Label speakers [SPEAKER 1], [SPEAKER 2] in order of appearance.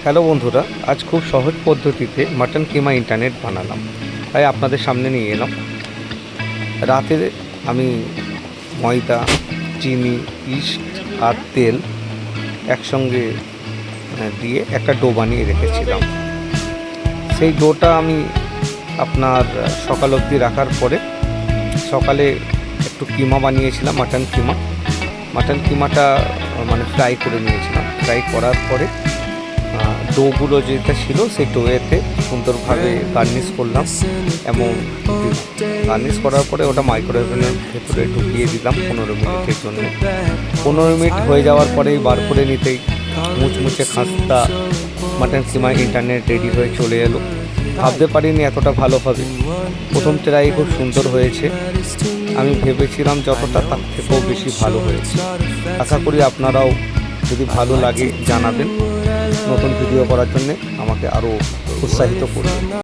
[SPEAKER 1] Hello বন্ধুরা, আজ খুব সহজ পদ্ধতিতে মাটন কিমা ইন্টারনেট বানালাম, তাই আপনাদের সামনে নিয়ে এলাম। রাতে আমি ময়দা, চিনি, ইস্ট আর তেল একসঙ্গে দিয়ে একটা ডো বানিয়ে রেখেছিলাম। সেই ডোটা আমি আপনার সকাল অবধি রাখার পরে সকালে একটু কিমা বানিয়েছিলাম, মাটন কিমাটা মানে ফ্রাই করে নিয়েছিলাম। ফ্রাই করার পরে ডোগুলো যেটা ছিল সেই ডোয়েতে সুন্দরভাবে গার্নিশ করলাম এবং গার্নিশ করার পরে ওটা মাইক্রোওয়েভের ভেতরে ঢুকিয়ে দিলাম 15 মিনিটের জন্য। 15 মিনিট হয়ে যাওয়ার পরেই বার করে নিতেই মুচমুচে খাস্তা মাটন কিমা ইন্টারনেট রেডি হয়ে চলে এলো। ভাবতে পারিনি এতটা ভালো হবে। প্রথম ট্রাই খুব সুন্দর হয়েছে, আমি ভেবেছিলাম যতটা তার থেকেও বেশি ভালো হয়েছে। আশা করি আপনারাও যদি ভালো লাগে জানাবেন, নতুন ভিডিও করার জন্য আমাকে আরও উৎসাহিত করবেন।